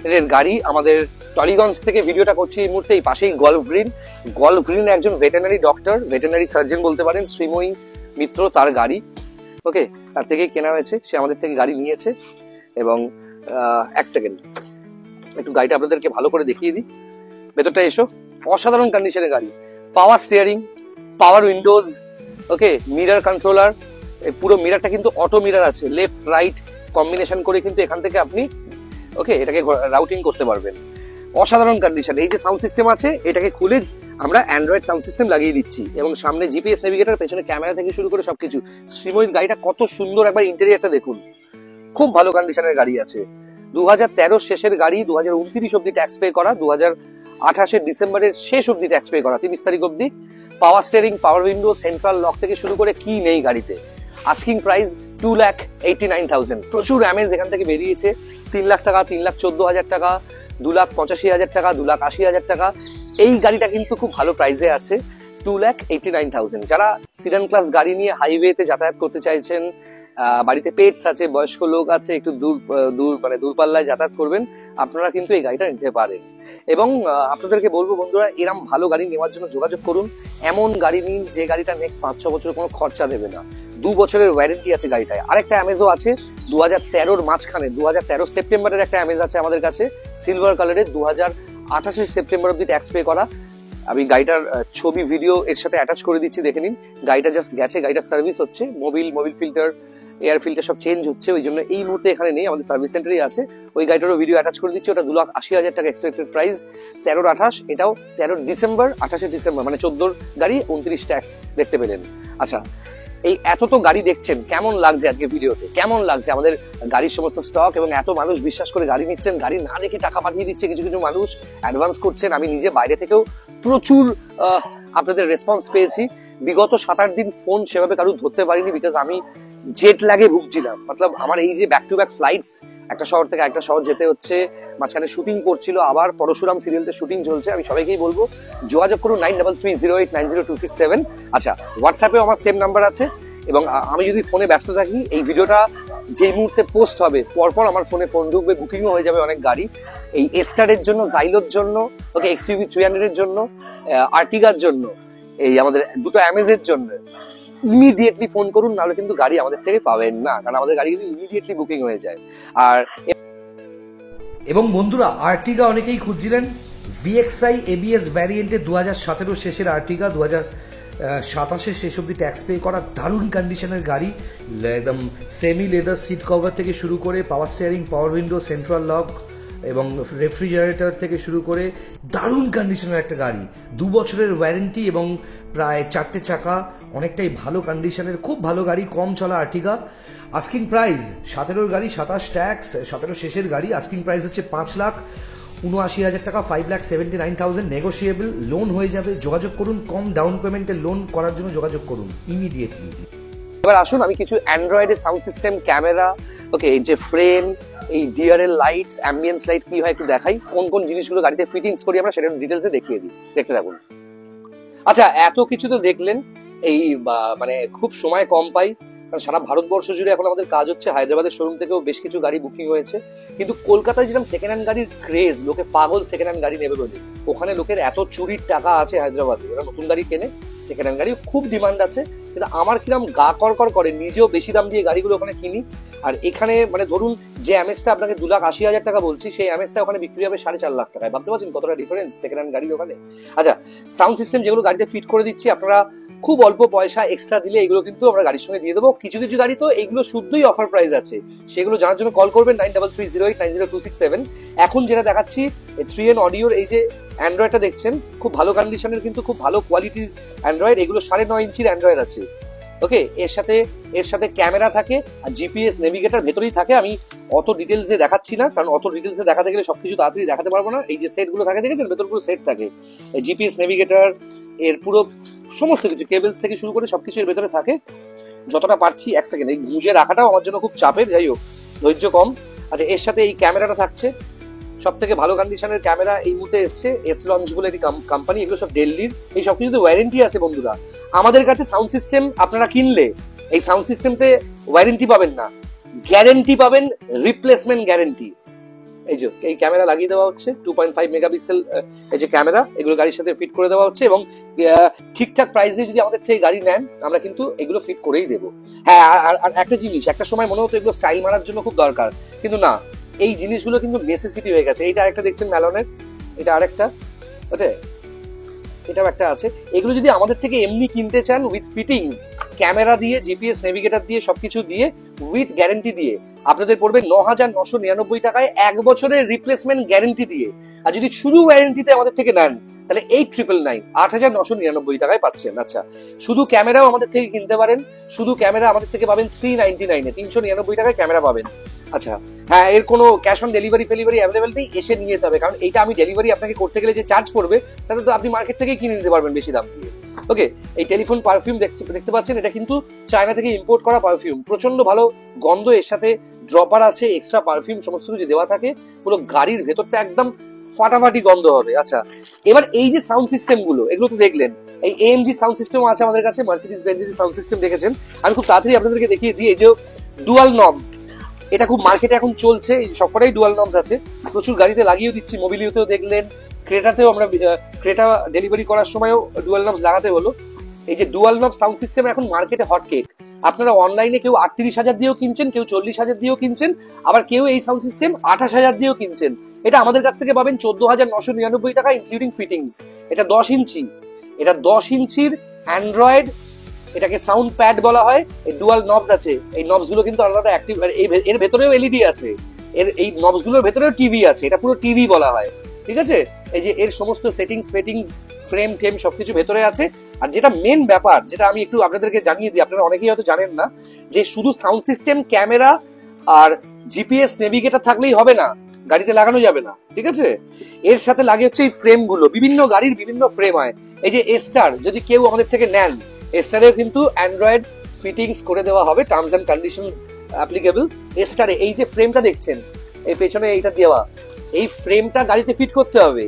এর গাড়ি। আমাদের টলিগঞ্জ থেকে ভিডিওটা করছি এই মুহূর্তে। এই পাশেই গল্ফ গ্রিন। গল্ফ গ্রিন একজন ভেটেনারি ডক্টর, ভেটেনারি সার্জন বলতে পারেন, শ্রীময়ী মিত্র, তার গাড়ি। ওকে, তার থেকেই কেনা হয়েছে, সে আমাদের থেকে গাড়ি নিয়েছে। এবং এক সেকেন্ড, একটু গাড়িটা আপনাদেরকে ভালো করে দেখিয়ে দিই। ভেতরটা এসো, অসাধারণ কন্ডিশনের গাড়ি, পাওয়ার স্টিয়ারিং, পাওয়ার উইন্ডোজ, ওকে, মিরর কন্ট্রোলার, পুরো মিররটা কিন্তু অটো মিরর আছে, লেফট রাইট কম্বিনেশন করে কিন্তু এখান থেকে আপনি ওকে এটাকে রাউটিং করতে পারবেন। অসাধারণ কন্ডিশন। এই যে সাউন্ড সিস্টেম আছে, এটাকে খুলে আমরা অ্যান্ড্রয়েড সাউন্ড সিস্টেম লাগিয়ে দিচ্ছি, এবং সামনে জিপিএস নেভিগেটর, পেছনে ক্যামেরা থেকে শুরু করে সবকিছু। শ্রীময়ীর গাড়িটা কত সুন্দর, একবার ইন্টেরিয়রটা দেখুন, খুব ভালো কন্ডিশনের গাড়ি আছে। 2013 শেষের গাড়ি, 2029 অব্দি ট্যাক্স পে করা, 2028 ডিসেম্বরের শেষ অব্দি ট্যাক্স পে করা, 30 তারিখ অব্দি। পাওয়ার স্টিয়ারিং, পাওয়ার উইন্ডো, সেন্ট্রাল লক থেকে শুরু করে কি নেই গাড়িতে। Asking price 2,89,000। প্রচুর অ্যামেজ এখান থেকে বেরিয়েছে। 3 লাখ টাকা, 3,14,000 টাকা, 2,85,000 টাকা, 2,80,000 টাকা। এই গাড়িটা কিন্তু খুব ভালো প্রাইসে আছে, 2,89,000। যারা সিডান ক্লাস গাড়ি নিয়ে হাইওয়েতে যাতায়াত করতে চাইছেন, বাড়িতে পেটস আছে, বয়স্ক লোক আছে, একটু দূরপাল্লায় যাতায়াত করবেন, আপনারা কিন্তু এই গাড়িটা নিতে পারেন। এবং আপনাদেরকে বলবো বন্ধুরা, এরম ভালো গাড়ি নেওয়ার জন্য যোগাযোগ করুন। এমন গাড়ি নিন যে গাড়িটা নেক্সট 5-6 বছর কোনো খরচা দেবে না। 2 বছরের ওয়ারেন্টি আছে গাড়িটায়। আরেকটা অ্যামেজও আছে 2013-র মাঝখানে, 2013 সেপ্টেম্বরের একটা অ্যামেজ আছে আমাদের কাছে সিলভার কালারের, 2028 সেপ্টেম্বর অব্দি ট্যাক্স পে করা। আমি গাড়িটার ছবি ভিডিও এর সাথে অ্যাটাচ করে দিচ্ছি, দেখে নিন। গাড়িটা জাস্ট গেছে, গাড়িটার সার্ভিস হচ্ছে, মোবিল ফিল্টার, এয়ার ফিল্টার সব চেঞ্জ হচ্ছে, ওই জন্য এই মুহূর্তে এখানে নেই, আমাদের সার্ভিস সেন্টারেই আছে। ওই গাড়িটারও ভিডিও অ্যাটাচ করে দিচ্ছি। ওটা 2,80,000 টাকা এক্সপেক্টেড প্রাইস, 13/28, এটাও 13 ডিসেম্বর, 28 ডিসেম্বর, মানে 14 গাড়ি, 29 ট্যাক্স দেখতে পেলেন। আচ্ছা, এই এত তো গাড়ি দেখছেন, কেমন লাগছে আজকে ভিডিওতে, কেমন লাগছে আমাদের গাড়ির সমস্ত স্টক, এবং এত মানুষ বিশ্বাস করে গাড়ি নিচ্ছেন, গাড়ি না দেখে টাকা পাঠিয়ে দিচ্ছে, কিছু কিছু মানুষ অ্যাডভান্স করছেন। আমি নিজে বাইরে থেকেও প্রচুর আপনাদের রেসপন্স পেয়েছি। বিগত 7-8 দিন ফোন সেভাবে কারো ধরতে পারিনি, বিকজ আমি জেট লাগে ভুগছিলাম। মতলব আমার এই যে ব্যাক টু ব্যাক ফ্লাইটস, একটা শহর থেকে একটা শহর যেতে হচ্ছে, মাঝখানে শুটিং করছিল, আবার পরশুরাম সিরিয়ালতে শুটিং চলছে। আমি সবাইকেই বলবো যোগাযোগ করুন 9330890267। আচ্ছা, হোয়াটসঅ্যাপে আমার সেম নাম্বার আছে, এবং আমি যদি ফোনে ব্যস্ত থাকি, এই ভিডিওটা যেই মুহূর্তে পোস্ট হবে পরপর আমার ফোনে ফোন ঢুকবে, বুকিংও হয়ে যাবে অনেক গাড়ি, এই এস্টারের জন্য, জাইলোর জন্য, ওকে, এক্সইউভি 300 এর জন্য, আর্টিগার জন্য, এই আমাদের দুটো অ্যামেজের জন্য ইমিডিয়েটলি ফোন করুন, নাহলে কিন্তু গাড়ি আমাদের থেকে পাবেন না, কারণ আমাদের গাড়ি কিন্তু ইমিডিয়েটলি বুকিং হয়ে যায়। আর এবং বন্ধুরা, আর্টিগা অনেকেই খুঁজছিলেন, ভিএক্সআই এবিএস ভ্যারিয়েন্টে 2017 শেষের আর্টিগা, 2027 শেষ অব্দি ট্যাক্স পে করা, দারুণ কন্ডিশনের গাড়ি, একদম সেমি লেদার সিট কভার থেকে শুরু করে পাওয়ার স্টিয়ারিং, পাওয়ার উইন্ডো, সেন্ট্রাল লক এবং রেফ্রিজারেটর থেকে শুরু করে দারুণ কন্ডিশনের একটা গাড়ি, 2 বছরের ওয়ারেন্টি এবং প্রায় 4টে চাকা, অনেকটাই ভালো কন্ডিশনের, খুব ভালো গাড়ি, কম চলা আর্টিগা। আস্কিং প্রাইস 17 গাড়ি, 27 ট্যাক্স, 17 শেষের গাড়ি, আস্কিং প্রাইস হচ্ছে 5,79,000 টাকা, 5,79,000 নেগোশিয়েবল, লোন হয়ে যাবে। যোগাযোগ করুন, কম ডাউন পেমেন্টে লোন করার জন্য যোগাযোগ করুন ইমিডিয়েটলি। এবার আসুন আমি কিছু অ্যান্ড্রয়েডের সাউন্ড সিস্টেম, ক্যামেরা, ওকে, এই যে ফ্রেম, এই ডিআরএল লাইটস, অ্যাম্বিয়েন্স লাইট কি হয় একটু দেখাই, কোন কোন জিনিসগুলো গাড়িতে ফিটিংস করি আমরা, সেটা ডিটেলসে দেখিয়ে দিই, দেখতে থাকুন। আচ্ছা, এত কিছু তো দেখলেন, এই মানে খুব সময় কম পাই, কারণ সারা ভারতবর্ষ জুড়ে এখন আমাদের কাজ হচ্ছে। হায়দ্রাবাদের শোরুম থেকেও বেশ কিছু গাড়ি বুকিং হয়েছে, কিন্তু কলকাতায় যেরকম সেকেন্ড হ্যান্ড গাড়ির ক্রেজ, লোকে পাগল সেকেন্ড হ্যান্ড গাড়ি নেবে বলে, ওখানে লোকের এত চুরির টাকা আছে হায়দ্রাবাদে, এরা নতুন গাড়ি কেনে, সেকেন্ড হ্যান্ড গাড়ি খুব ডিমান্ড আছে। কিন্তু আমার কিরম গা কর করে নিজেও বেশি দাম দিয়ে গাড়িগুলো ওখানে কিনি, আর এখানে মানে ধরুন যে অ্যামেজটা আপনাকে 2,80,000 টাকা বলছি, সেই অ্যামেজটা ওখানে বিক্রি হবে 4.5 লাখ টাকায়। ভাবতে পারছেন কতটা ডিফারেন্স সেকেন্ড হ্যান্ড গাড়ির ওখানে। আচ্ছা, সাউন্ড সিস্টেম যেগুলো গাড়িতে ফিট করে দিচ্ছি, আপনারা খুব অল্প পয়সা এক্সট্রা দিলে এগুলো কিন্তু আমরা গাড়ির সঙ্গে দিয়ে দেবো। কিছু কিছু গাড়ি তো এইগুলো শুদ্ধই অফার প্রাইস আছে, সেগুলো জানার জন্য কল করবেন 9330890267। এখন যেটা দেখাচ্ছি 3N অডিওর এই যে অ্যান্ড্রয়েডটা দেখছেন, খুব ভালো কন্ডিশনের, কিন্তু খুব ভালো কোয়ালিটির অ্যান্ড্রয়েড, এগুলো 9.5 ইঞ্চির অ্যান্ড্রয়েড আছে, ওকে। এর সাথে ক্যামেরা থাকে, আর জিপিএস নেভিগেটর ভেতরেই থাকে। আমি অত ডিটেলসে দেখাচ্ছি না, কারণ অত ডিটেলসে দেখাতে গেলে সবকিছু তাড়াতাড়ি দেখাতে পারবো না। এই যে সেটগুলো থাকে দেখেছেন, ভেতর পুরো সেট থাকে, জিপিএস নেভিগেটর, এর পুরো সমস্ত কিছু, কেবল থেকে শুরু করে সবকিছু এর ভেতরে থাকে। যতটা পারছি, 1 সেকেন্ড, এই গুঁজে রাখাটাও আমার জন্য খুব চাপের, যাই হোক, ধৈর্য কম। আচ্ছা, এর সাথে এই ক্যামেরাটা থাকছে, সব থেকে ভালো কন্ডিশনের ক্যামেরা এই মুহূর্তে এসছে, এস লঞ্চ বলে একটি কোম্পানি, এগুলো সব দিল্লির। এই সব কিছুতে ওয়ারেন্টি আছে বন্ধুরা। আমাদের কাছে সাউন্ড সিস্টেম আপনারা কিনলে এই সাউন্ড সিস্টেমতে ওয়ারেন্টি পাবেন না, গ্যারেন্টি পাবেন, রিপ্লেসমেন্ট গ্যারেন্টি। এই যে এই ক্যামেরা লাগিয়ে দেওয়া হচ্ছে, 2.5 মেগাপিক্সেল এই যে ক্যামেরা, এগুলো গাড়ির সাথে ফিট করে দেওয়া হচ্ছে, এবং ঠিকঠাক প্রাইসে যদি আমাদের থেকে গাড়ি নেন, আমরা কিন্তু এগুলো ফিট করেই দেবো। হ্যাঁ, আর একটা জিনিস, একটা সময় মনে হতো এগুলো স্টাইল মারার জন্য খুব দরকার, কিন্তু না, এই জিনিসগুলো কিন্তু নেসেসিটি হয়ে গেছে। এইটা আরেকটা দেখছেন ম্যালনের, এটা আরেকটা, ওকে, এটাও একটা আছে। এগুলো যদি আমাদের থেকে এমনি কিনতে চান, উইথ ফিটিংস, ক্যামেরা দিয়ে, জিপিএস নেভিগেটর দিয়ে, সবকিছু দিয়ে, উইথ গ্যারেন্টি দিয়ে, আপনাদের পড়বে 9,999 টাকায়, 1 বছরের রিপ্লেসমেন্ট গ্যারেন্টি দিয়ে। আর যদি শুধু ওয়ারেন্টিতে আমাদের থেকে নেন, তাহলে 8,999, 8,999 টাকায় পাচ্ছেন। আচ্ছা, শুধু ক্যামেরাও আমাদের থেকে কিনতে পারেন, শুধু ক্যামেরা আমাদের থেকে পাবেন 399-এ, 399 টাকায় ক্যামেরা পাবেন। আচ্ছা, হ্যাঁ, এর কোনো ক্যাশ অন ডেলিভারি অ্যাভেলেবেল নেই, এসে নিয়ে যেতে হবে, কারণ এইটা আমি ডেলিভারি আপনাকে করতে গেলে যে চার্জ পড়বে, তাহলে তো আপনি মার্কেট থেকেই কিনে নিতে পারবেন বেশি দাম দিয়ে, ওকে। এই টেলিফোন পারফিউম দেখতে পাচ্ছেন, এটা কিন্তু চায়না থেকে ইম্পোর্ট করা পারফিউম, প্রচন্ড ভালো গন্ধ, এর সাথে ড্রপার আছে, এক্সট্রা পারফিউম সমস্ত কিছু দেওয়া থাকে, পুরো গাড়ির ভেতরটা একদম ফাটাফাটি গন্ধ হবে। আচ্ছা, এবার এই যে সাউন্ড সিস্টেম গুলো, এগুলো তো দেখলেন, এই AMG সাউন্ড সিস্টেম আছে আমাদের কাছে, মার্সিডিজ বেঞ্জের সাউন্ড সিস্টেম দেখেছেন। আমি খুব তাড়াতাড়ি আপনাদেরকে দেখিয়ে দিই, এই যে ডুয়াল নবস, এটা খুব মার্কেটে এখন চলছে, সবকটাই ডুয়াল নবস আছে, প্রচুর গাড়িতে লাগিয়েও দিচ্ছি, মোবিলিওতেও দেখলেন, ক্রেটাতেও আমরা, ক্রেটা ডেলিভারি করার সময়ও ডুয়াল নবস লাগাতে হলো। এই যে ডুয়াল নব সাউন্ড সিস্টেম এখন মার্কেটে হট কেক। আপনারা অনলাইনে কেউ 38,000 দিয়েও কিনছেন, কেউ 40,000 দিয়েও কিনছেন, আবার কেউ এই সাউন্ড সিস্টেম 28,000 দিয়েও কিনছেন। এটা আমাদের কাছ থেকে পাবেন 14,999 টাকা ইনক্লুডিং ফিটিংস। এটা 10 ইঞ্চি, এটা 10 ইঞ্চির অ্যান্ড্রয়েড, এটাকে সাউন্ড প্যাড বলা হয়। এই ডুয়াল নবস আছে, এই নবস গুলো কিন্তু আলাদা অ্যাক্টিভ, এর ভেতরেও এলইডি আছে, এই নবস গুলোর ভেতরেও টিভি আছে, এটা পুরো টিভি বলা হয়, ঠিক আছে। এই যে এর সমস্ত সেটিংস ফেটিংস ফ্রেম টেম সবকিছু ভেতরে আছে। আর যেটা মেন ব্যাপার, যেটা আমি একটু আপনাদেরকে জানিয়ে দিই, আপনারা অনেকেই হয়তো জানেন না, যে শুধু সাউন্ড সিস্টেম, ক্যামেরা আর জিপিএস নেভিগেটর থাকলেই হবে না, গাড়িতে লাগানো যাবে না, ঠিক আছে। এর সাথে লাগে হচ্ছে এই ফ্রেম গুলো, বিভিন্ন গাড়ির বিভিন্ন ফ্রেম হয়। এই যে এস্টার যদি কেউ আমাদের থেকে নেন, এস্টারেও কিন্তু অ্যান্ড্রয়েড ফিটিংস করে দেওয়া হবে, টার্মস এন্ড কন্ডিশনস অ্যাপ্লিকেবল। এস্টারে এই যে ফ্রেমটা দেখছেন, এই পেছনে এইটা দেওয়া, এই ফ্রেমটা গাড়িতে ফিট করতে হবে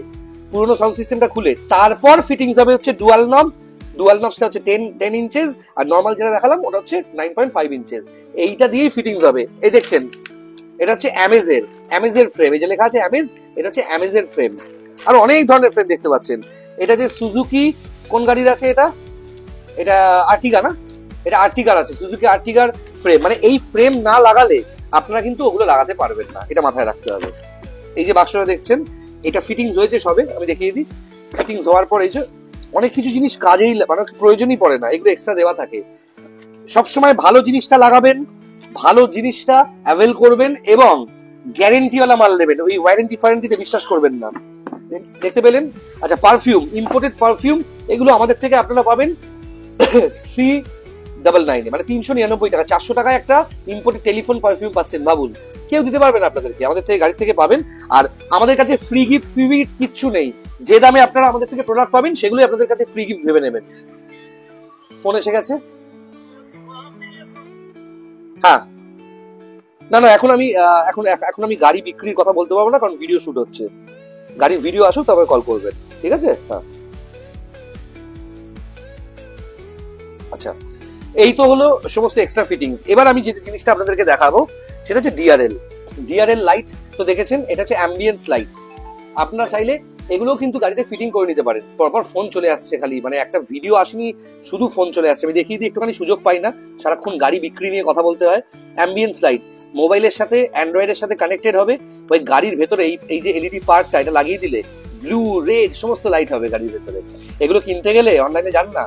পুরোনো সাউন্ড সিস্টেমটা খুলে, তারপর ফিটিংস হবে হচ্ছে ডুয়াল নবস। ডুয়াল নবসটা হচ্ছে 10 ইঞ্চেস, আর নর্মাল যেটা দেখালাম ওটা হচ্ছে 9.5 ইঞ্চেস। এইটা দিয়েই ফিটিংস হবে। এই দেখছেন, এটা হচ্ছে অ্যামেজের ফ্রেম, এই যে লেখা আছে অ্যামেজ, এটা হচ্ছে অ্যামেজের ফ্রেম। আর অনেক ধরনের ফ্রেম দেখতে পাচ্ছেন। এটা যে সুজুকি, কোন গাড়ির আছে এটা? এটা আর্টিগা না? এটা আর্টিগার আছে, সুজুকি আর্টিগার ফ্রেম। মানে এই ফ্রেম না লাগালে আপনারা কিন্তু ওগুলো লাগাতে পারবেন না, এটা মাথায় রাখতে হবে। এই যে বাক্সটা দেখছেন, এটা ফিটিংস হয়েছে সবে, আমি দেখিয়ে দিই। ফিটিংস হওয়ার পর এই যে অনেক কিছু জিনিস কাজেই মানে প্রয়োজনই পড়ে না, এগুলো এক্সট্রা দেওয়া থাকে। সবসময় ভালো জিনিসটা লাগাবেন, ভালো জিনিসটা অ্যাভেল করবেন এবং গ্যারেন্টিওয়ালা মাল নেবেন। ওই ওয়ারেন্টি ফারেন্টিতে বিশ্বাস করবেন না। দেখতে পেলেন? আচ্ছা, পারফিউম, ইম্পোর্টেড পারফিউম, এগুলো আমাদের থেকে আপনারা পাবেন 399, মানে 399 টাকা। 400 টাকায় একটা ইম্পোর্টেড টেলিফোন পারফিউম পাচ্ছেন, ভাবুন। কেউ দিতে পারবেন আপনাদেরকে, আমাদের থেকে গাড়ি থেকে পাবেন। আর আমাদের কাছে ফ্রি গিফট কিচ্ছু নেই। যে দামে আপনারা আমাদের থেকে প্রোডাক্ট পাবেন সেগুলোই আপনাদের কাছে ফ্রি গিফট ভেবে নেবেন। ফোন এসে গেছে? হ্যাঁ, না এখন আমি গাড়ি বিক্রির কথা বলতে পারবো না, কারণ ভিডিও শুট হচ্ছে। গাড়ির ভিডিও আসুক তবে কল করবেন, ঠিক আছে? হ্যাঁ, আচ্ছা, এই তো হলো সমস্ত এক্সট্রা ফিটিংস। এবার আমি যে জিনিসটা আপনাদেরকে দেখাবো সেটা হচ্ছে ডিআরএল লাইট। তো দেখেছেন, এটা হচ্ছে অ্যাম্বিয়েন্স লাইট। আপনারা চাইলে এগুলোও কিন্তু গাড়িতে ফিটিং করে নিতে পারেন। পরপর ফোন চলে আসছে, খালি মানে একটা ভিডিও আসেনি, শুধু ফোন চলে আসছে। আমি দেখিয়ে দিই, একটুখানি সুযোগ পাই না, সারাক্ষণ গাড়ি বিক্রি নিয়ে কথা বলতে হয়। অ্যাম্বিয়েন্স লাইট মোবাইলের সাথে, অ্যান্ড্রয়েডের সাথে কানেক্টেড হবে। ওই গাড়ির ভেতরে এই যে এলইডি পার্টটা, এটা লাগিয়ে দিলে ব্লু, রেড সমস্ত লাইট হবে গাড়ির ভেতরে। এগুলো কিনতে গেলে অনলাইনে যান না,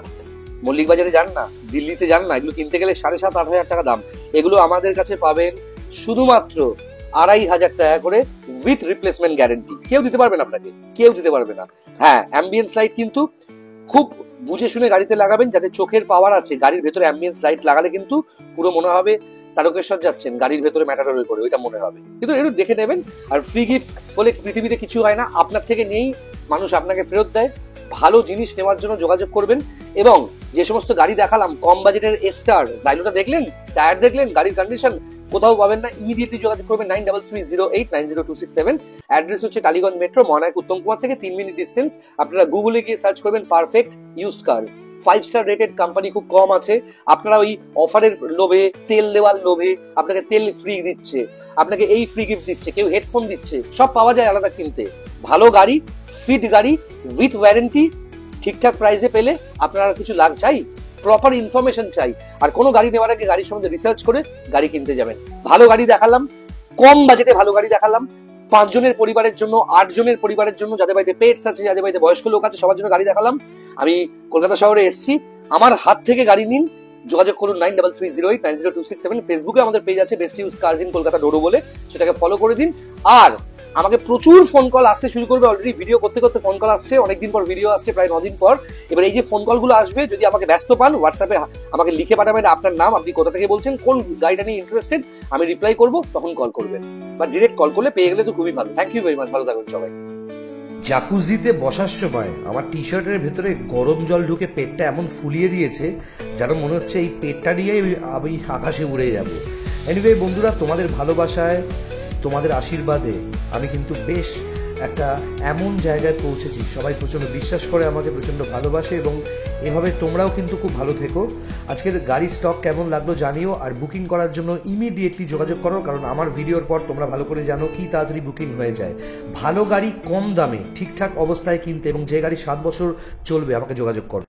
মল্লিক বাজারে যান না, দিল্লিতে যান না, এগুলো কিনতে গেলে 7,500-8,000 টাকা দাম। এগুলো আমাদের কাছে পাবেন শুধুমাত্র 2,500 টাকা করে উইথ রিপ্লেসমেন্ট গ্যারেন্টি। কেউ দিতে পারবে না আপনাকে, কেউ দিতে পারবে না। হ্যাঁ, অ্যাম্বিয়েন্স লাইট কিন্তু খুব বুঝে শুনে গাড়িতে লাগাবেন, যাদের চোখের পাওয়ার আছে। গাড়ির ভেতরে অ্যাম্বিয়েন্স লাইট লাগালে কিন্তু পুরো মনে হবে তারকেশ্বর যাচ্ছেন, গাড়ির ভেতরে ম্যাটাডোরে করে, ওইটা মনে হবে। কিন্তু একটু দেখে নেবেন। আর ফ্রি গিফট বলে পৃথিবীতে কিছু হয় না, আপনার থেকে নেই, মানুষ আপনাকে ফেরত দেয়। ভালো জিনিস নেওয়ার জন্য যোগাযোগ করবেন। এবং যে সমস্ত গাড়ি দেখালাম, কম বাজেটের এস্টার, জাইলোটা দেখলেন, টায়ার দেখলেন, গাড়ির কন্ডিশন কোথাও পাবেন না, ইমিডিয়েটলি যোগাযোগ করবেন 9330890267। অ্যাড্রেস হচ্ছে টালিগঞ্জ মেট্রো, ময়নায়ক উত্তম কুমার থেকে 3 মিনিট ডিস্টেন্স। আপনারা গুগলে গিয়ে সার্চ করবেন perfect used cars. 5 star rated company খুব কম আছে। আপনারা ওই অফারের লোভে, তেল দেওয়ার লোভে, আপনাকে তেল ফ্রি দিচ্ছে, আপনাকে এই ফ্রি গিফট দিচ্ছে, কেউ হেডফোন দিচ্ছে, সব পাওয়া যায় আলাদা কিনতে। ভালো গাড়ি, ফিট গাড়ি উইথ ওয়ারেন্টি, ঠিকঠাক প্রাইসে পেলে আপনারা কিছু লাভ চাই, প্রপার ইনফরমেশন চাই। আর কোনো গাড়ি নেওয়ার আগে গাড়ির সম্বন্ধে রিসার্চ করে গাড়ি কিনতে যাবেন। ভালো গাড়ি দেখালাম, কম বাজেটে ভালো গাড়ি দেখালাম, 5 জনের পরিবারের জন্য, 8 জনের পরিবারের জন্য, যাদের বাড়িতে পেটস আছে, যাদের বাড়িতে বয়স্ক লোক আছে, সবার জন্য গাড়ি দেখালাম। আমি কলকাতা শহরে এসেছি, আমার হাত থেকে গাড়ি নিন, যোগাযোগ করুন 9330890267। ফেসবুকে আমাদের পেজ আছে best use cars in Kolkata ডোডো বলে, সেটাকে ফলো করে দিন। আর আমাকে প্রচুর ফোন কল আসতে শুরু করবে, অলরেডি ভিডিও করতে করতে ফোন কল আসছে, অনেকদিন পর ভিডিও আসছে, প্রায় 9 দিন পর। এবার এই যে ফোন কলগুলো আসবে, যদি আমাকে ব্যস্ত পান, হোয়াটসঅ্যাপে আমাকে লিখে পাঠাবেন আপনার নাম, আপনি কোথা থেকে বলছেন, কোন গাড়িটা নিয়ে ইন্টারেস্টেড, আমি রিপ্লাই করবো, তখন কল করবেন। বা ডিরেক্ট কল করলে পেয়ে গেলে তো খুবই ভালো। থ্যাংক ইউ ভেরি মাচ, ভালো থাকবেন সবাই। জাকুজিতে বসার সময় আমার টি শার্টের ভেতরে গরম জল ঢুকে পেটটা এমন ফুলিয়ে দিয়েছে, যেন মনে হচ্ছে এই পেটটা নিয়ে আমি আকাশে উড়ে যাব। এনিওয়ে বন্ধুরা, তোমাদের ভালোবাসায়, তোমাদের আশীর্বাদে আমি কিন্তু বেশ একটা এমন জায়গায় পৌঁছেছি। সবাই প্রচণ্ড বিশ্বাস করে আমাকে, প্রচণ্ড ভালোবাসে, এবং এভাবে তোমরাও কিন্তু খুব ভালো থেকো। আজকের গাড়ির স্টক কেমন লাগলো জানিও। আর বুকিং করার জন্য ইমিডিয়েটলি যোগাযোগ করো, কারণ আমার ভিডিওর পর তোমরা ভালো করে জানো কি তাড়াতাড়ি বুকিং হয়ে যায়। ভালো গাড়ি কম দামে ঠিকঠাক অবস্থায় কিনতে, এবং যে গাড়ি 7 বছর চলবে, আমাকে যোগাযোগ করো।